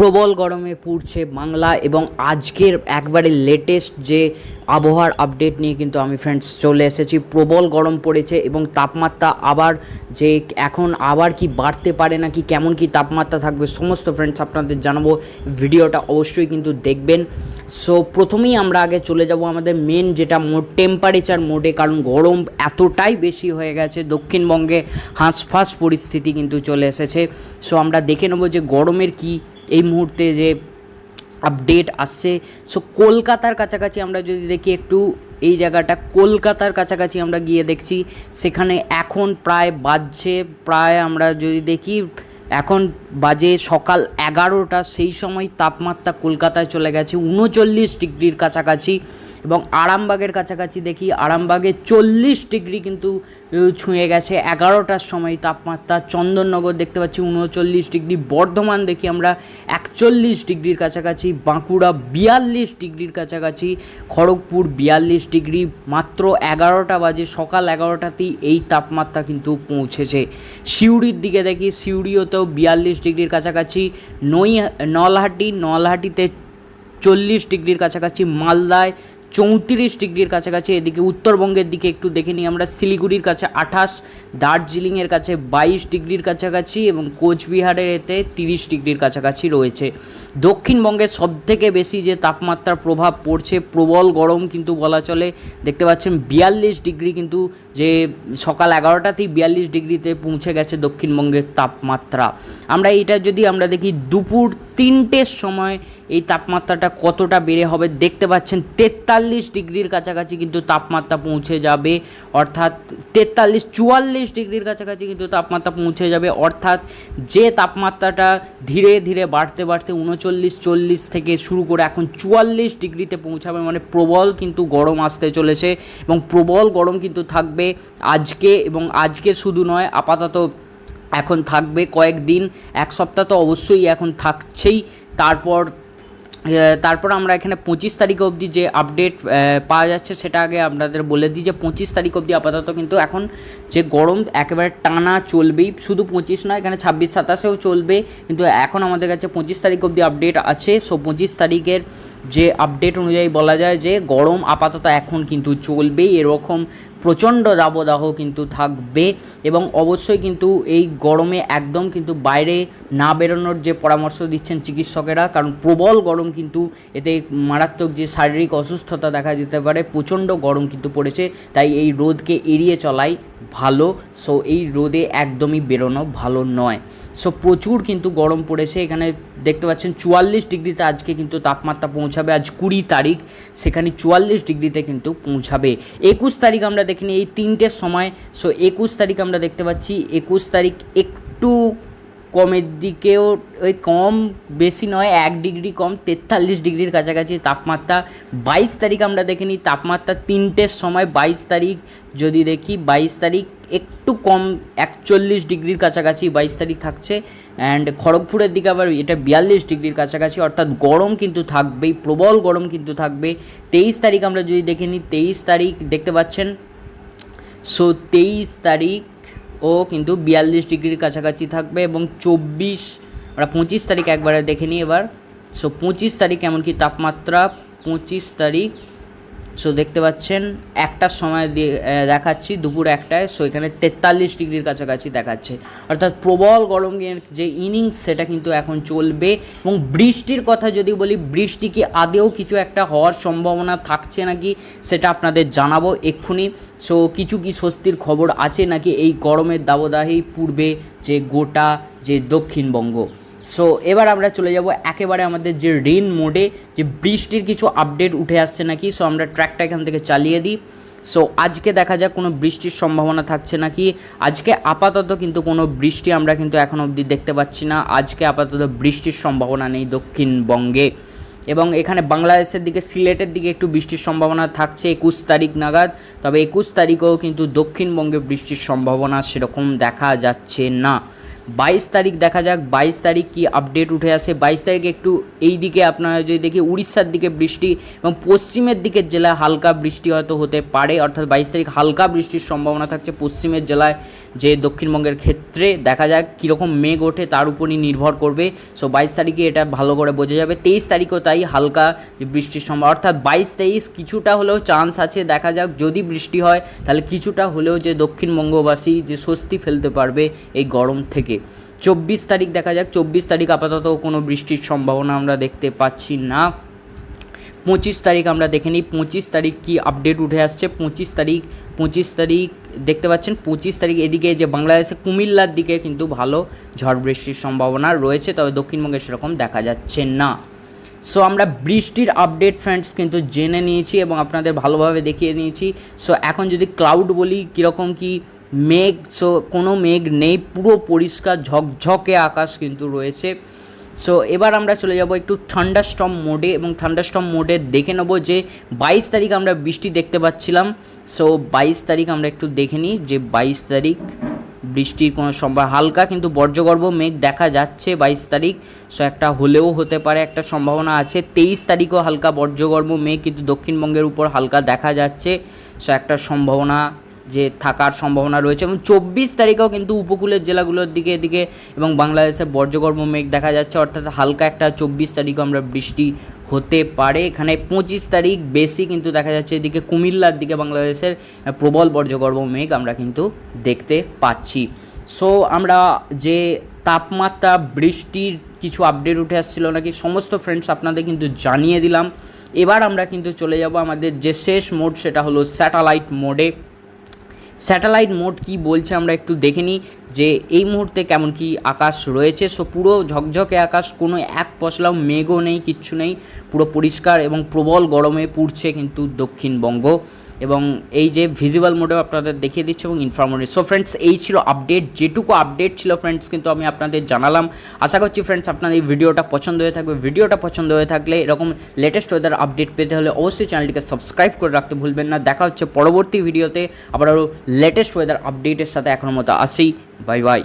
প্রবল গরমে পুড়ছে বাংলা এবং আজকের একবারে লেটেস্ট যে আবহাওয়ার আপডেট নিয়ে কিন্তু আমি ফ্রেন্ডস চলে এসেছি। প্রবল গরম পড়েছে এবং তাপমাত্রা আবার যে এখন আবার কি বাড়তে পারে নাকি, কেমন কি তাপমাত্রা থাকবে সমস্ত ফ্রেন্ডস আপনাদের জানাবো। ভিডিওটা অবশ্যই কিন্তু দেখবেন। সো প্রথমেই আমরা আগে চলে যাব আমাদের মেন যেটা মোড, টেম্পারেচার মোডে, কারণ গরম এতটাই বেশি হয়ে গেছে দক্ষিণবঙ্গে হাঁসফাঁস পরিস্থিতি কিন্তু চলে এসেছে। সো আমরা দেখে নেব যে গরমের কি এই মুহূর্তে যে আপডেট আসছে। সো কলকাতার কাছাকাছি আমরা যদি দেখি, একটু এই জায়গাটা কলকাতার কাছাকাছি আমরা গিয়ে দেখছি, সেখানে এখন প্রায় বাজছে, প্রায় আমরা যদি দেখি এখন বাজে সকাল 11টা, সেই সময় তাপমাত্রা কলকাতায় চলে গেছে 39 ডিগ্রির কাছাকাছি। এবং আরামবাগের কাছাকাছি দেখি, আরামবাগে 40 ডিগ্রি কিন্তু ছুঁয়ে গেছে 11টার সময় তাপমাত্রা। চন্দননগর দেখতে পাচ্ছি 39 ডিগ্রি, বর্ধমান দেখি আমরা 41 ডিগ্রির কাছাকাছি, বাঁকুড়া 42 ডিগ্রির কাছাকাছি, খড়গপুর 42 ডিগ্রি। মাত্র 11টা বাজে, সকাল 11টাতেই এই তাপমাত্রা কিন্তু পৌঁছেছে। সিউড়ির দিকে দেখি, সিউড়িওতেও 42 ডিগ্রির কাছাকাছি, নলহাটিতে 40 ডিগ্রির কাছাকাছি, মালদায় 34 ডিগ্রির কাছাকাছি। এদিকে উত্তরবঙ্গের দিকে একটু দেখে নিই আমরা, শিলিগুড়ির কাছে 28, দার্জিলিংয়ের কাছে 22 ডিগ্রির কাছাকাছি এবং কোচবিহারের এতে 30 ডিগ্রির কাছাকাছি রয়েছে। দক্ষিণবঙ্গে সবথেকে বেশি যে তাপমাত্রার প্রভাব পড়ছে, প্রবল গরম কিন্তু বলা চলে। দেখতে পাচ্ছেন 42 ডিগ্রি কিন্তু, যে সকাল 11টাতেই 42 ডিগ্রিতে পৌঁছে গেছে দক্ষিণবঙ্গের তাপমাত্রা। আমরা এটা যদি আমরা দেখি দুপুর 3টের সময় এই তাপমাত্রাটা কতটা বেড়ে হবে, দেখতে পাচ্ছেন 43 ডিগ্রির কাছাকাছি কিন্তু তাপমাত্রা পৌঁছে যাবে, অর্থাৎ 44 ডিগ্রির কাছাকাছি কিন্তু তাপমাত্রা পৌঁছে যাবে। অর্থাৎ যে তাপমাত্রাটা ধীরে ধীরে বাড়তে 39-40 থেকে শুরু করে এখন 44 ডিগ্রিতে পৌঁছাবে, মানে প্রবল কিন্তু গরম আসতে চলেছে। এবং প্রবল গরম কিন্তু থাকবে আজকে, এবং আজকে শুধু নয়, আপাতত এখন থাকবে কয়েকদিন, এক সপ্তাহ তো অবশ্যই এখন থাকছেই। তারপর আমরা এখানে 25 তারিখ অবধি যে আপডেট পাওয়া যাচ্ছে সেটা আগে আপনাদের বলে দিই, যে 25 তারিখ অবধি আপাতত কিন্তু এখন যে গরম একেবারে টানা চলবেই, শুধু 25 নয়, এখানে 26-27-এও চলবে, কিন্তু এখন আমাদের কাছে 25 তারিখ অবধি আপডেট আছে। সো 25 তারিখের যে আপডেট অনুযায়ী বলা যায় যে গরম আপাতত এখন কিন্তু চলবেই, এরকম প্রচণ্ড দাবদাহ কিন্তু থাকবে। এবং অবশ্যই কিন্তু এই গরমে একদম কিন্তু বাইরে না বেরোনোর যে পরামর্শ দিচ্ছেন চিকিৎসকেরা, কারণ প্রবল গরম কিন্তু এতে মারাত্মক যে শারীরিক অসুস্থতা দেখা যেতে পারে, প্রচণ্ড গরম কিন্তু পড়েছে, তাই এই রোদকে এড়িয়ে চলাই ভালো। সো এই রোদে একদমই বেরোনো ভালো নয়। সো প্রচুর কিন্তু গরম পড়েছে, এখানে দেখতে পাচ্ছেন 44 ডিগ্রিতে আজকে কিন্তু তাপমাত্রা পৌঁছাবে, আজ 20 তারিখ, সেখানে 44 ডিগ্রিতে কিন্তু পৌঁছাবে। 21 তারিখ আমরা দেখিনি এই 3টের সময়। সো 21 তারিখ আমরা দেখতে পাচ্ছি, 21 তারিখ একটু কমের দিকেও, ওই কম বেশি নয়, 1 ডিগ্রি কম, 43 ডিগ্রির কাছাকাছি তাপমাত্রা। 22 তারিখ আমরা দেখে নিই তাপমাত্রা 3টের সময়, 22 তারিখ যদি দেখি, 22 তারিখ একটু কম, 41 ডিগ্রির কাছাকাছি 22 তারিখ থাকছে। অ্যান্ড খড়গপুরের দিকে আবার এটা 42 ডিগ্রির কাছাকাছি, অর্থাৎ গরম কিন্তু থাকবেই, প্রবল গরম কিন্তু থাকবে। 23 তারিখ আমরা যদি দেখে নিই, 23 তারিখ দেখতে পাচ্ছেন, সো 23 তারিখ ও কিন্তু 42 ডিগ্রির কাছাকাছি থাকবে। এবং 25 তারিখ একবারে দেখে নিই এবার। সো 25 তারিখ এমন কি তাপমাত্রা, 25 তারিখ সো দেখতে পাচ্ছেন 1টার সময় দেখাচ্ছি, দুপুর 1টায়। সো এখানে 43 ডিগ্রির কাছাকাছি দেখাচ্ছে, অর্থাৎ প্রবল গরমের যে ইনিংস সেটা কিন্তু এখন চলবে। এবং বৃষ্টির কথা যদি বলি, বৃষ্টি কি আদেও কিছু একটা হওয়ার সম্ভাবনা থাকছে নাকি সেটা আপনাদের জানাবো এক্ষুনি। সো কিছু কি স্বস্তির খবর আছে নাকি এই গরমের দাবদাহেই পূর্বে যে গোটা যে দক্ষিণবঙ্গ। সো এবার আমরা চলে যাব একেবারে আমাদের যে রেন মোডে, যে বৃষ্টির কিছু আপডেট উঠে আসছে নাকি। সো আমরা ট্র্যাকটা এখান থেকে চালিয়ে দিই। সো আজকে দেখা যাক কোনো বৃষ্টির সম্ভাবনা থাকছে নাকি। আজকে আপাতত কিন্তু কোনো বৃষ্টি আমরা কিন্তু এখন অবধি দেখতে পাচ্ছি না, আজকে আপাতত বৃষ্টির সম্ভাবনা নেই দক্ষিণবঙ্গে। এবং এখানে বাংলাদেশের দিকে, সিলেটের দিকে একটু বৃষ্টির সম্ভাবনা থাকছে 21 তারিখ নাগাদ, তবে 21 তারিখেও কিন্তু দক্ষিণবঙ্গে বৃষ্টির সম্ভাবনা সেরকম দেখা যাচ্ছে না, 22 তারিখ দেখা যাক 22 তারিখ কি আপডেট উঠে আসে। 22 তারিখে একটু এই দিকে আপনারা যদি দেখি উড়িষ্যার দিকে বৃষ্টি এবং পশ্চিমের দিকের জেলায় হালকা বৃষ্টি হয়তো হতে পারে, অর্থাৎ 22 তারিখ হালকা বৃষ্টির সম্ভাবনা থাকছে পশ্চিমের জেলায়। যে দক্ষিণবঙ্গের ক্ষেত্রে দেখা যাক কীরকম মেঘ ওঠে তার উপরই নির্ভর করবে। সো 22 তারিখে এটা ভালো করে বোঝা যাবে। 23 তারিখও তাই হালকা বৃষ্টির সম্ভাবনা, অর্থাৎ 22-23 কিছুটা হলেও চান্স আছে। দেখা যাক যদি বৃষ্টি হয় তাহলে কিছুটা হলেও যে দক্ষিণবঙ্গবাসী যে স্বস্তি ফেলতে পারবে এই গরম থেকে। 24 তারিখ দেখা যাক, 24 তারিখ আপাতত কোনো বৃষ্টির সম্ভাবনা আমরা দেখতে পাচ্ছি না। 25 তারিখ আমরা দেখে নিই 25 তারিখ কি আপডেট উঠে আসছে। 25 তারিখ দেখতে পাচ্ছেন 25 তারিখ এদিকে যে বাংলাদেশে কুমিল্লার দিকে কিন্তু ভালো ঝড় বৃষ্টির সম্ভাবনা রয়েছে, তবে দক্ষিণবঙ্গে সেরকম দেখা যাচ্ছে না। সো আমরা বৃষ্টির আপডেট ফ্রেন্ডস কিন্তু জেনে নিয়েছি এবং আপনাদের ভালোভাবে দেখিয়ে নিয়েছি। সো এখন যদি ক্লাউড বলি কীরকম কি মেঘ, সো কোনো মেঘ নেই, পুরো পরিষ্কার ঝকঝকে আকাশ কিন্তু রয়েছে। সো এবার আমরা চলে যাব একটু থান্ডারস্টর্ম মোডে এবং থান্ডারস্টর্ম মোডে দেখে নেব যে 22 তারিখ আমরা বৃষ্টি দেখতে পাচ্ছিলাম। সো 22 তারিখ আমরা একটু দেখে নিই যে 22 তারিখ বৃষ্টির কোনো সম্ভাবনা হালকা কিন্তু বজ্রগর্ভ মেঘ দেখা যাচ্ছে 22 তারিখ। সো একটা হলেও হতে পারে, একটা সম্ভাবনা আছে। 23 তারিখও হালকা বজ্রগর্ভ মেঘ কিন্তু দক্ষিণবঙ্গের উপর হালকা দেখা যাচ্ছে। সো একটা সম্ভাবনা যে থাকার সম্ভাবনা রয়েছে এবং 24 তারিখেও কিন্তু উপকূলের জেলাগুলোর দিকে এদিকে এবং বাংলাদেশে বজ্রগর্ভ মেঘ দেখা যাচ্ছে, অর্থাৎ হালকা একটা 24 তারিখও আমরা বৃষ্টি হতে পারে। এখানে 25 তারিখ বেশি কিন্তু দেখা যাচ্ছে এদিকে কুমিল্লার দিকে বাংলাদেশের প্রবল বজ্রগর্ভ মেঘ আমরা কিন্তু দেখতে পাচ্ছি। সো আমরা যে তাপমাত্রা বৃষ্টির কিছু আপডেট উঠে আসছিল নাকি সমস্ত ফ্রেন্ডস আপনাদের কিন্তু জানিয়ে দিলাম। এবার আমরা কিন্তু চলে যাব আমাদের যে শেষ মোড, সেটা হলো স্যাটেলাইট মোডে। স্যাটেলাইট মোড কি বলছে আমরা একটু দেখে নিই যে এই মুহূর্তে কেমন কি আকাশ রয়েছে। সো পুরো ঝকঝকে আকাশ, কোনো এক পশলাও মেঘও নেই, কিচ্ছু নেই, পুরো পরিষ্কার এবং প্রবল গরমে পুড়ছে কিন্তু দক্ষিণবঙ্গ। এবং এই যে ভিজিবল মোডেও আপনাদের দেখিয়ে দিচ্ছে এবং ইনফরমেটিভ। সো ফ্রেন্ডস এই ছিল আপডেট, যেটুকু আপডেট ছিল ফ্রেন্ডস কিন্তু আমি আপনাদের জানালাম। আশা করছি ফ্রেন্ডস আপনাদের এই ভিডিওটা পছন্দ হয়ে থাকবে। ভিডিওটা পছন্দ হয়ে থাকলে এরকম লেটেস্ট ওয়েদার আপডেট পেতে হলে অবশ্যই চ্যানেলটিকে সাবস্ক্রাইব করে রাখতে ভুলবেন না। দেখা হচ্ছে পরবর্তী ভিডিওতে আবার আরও লেটেস্ট ওয়েদার আপডেটের সাথে। এখনো মতো আসি, বাই বাই।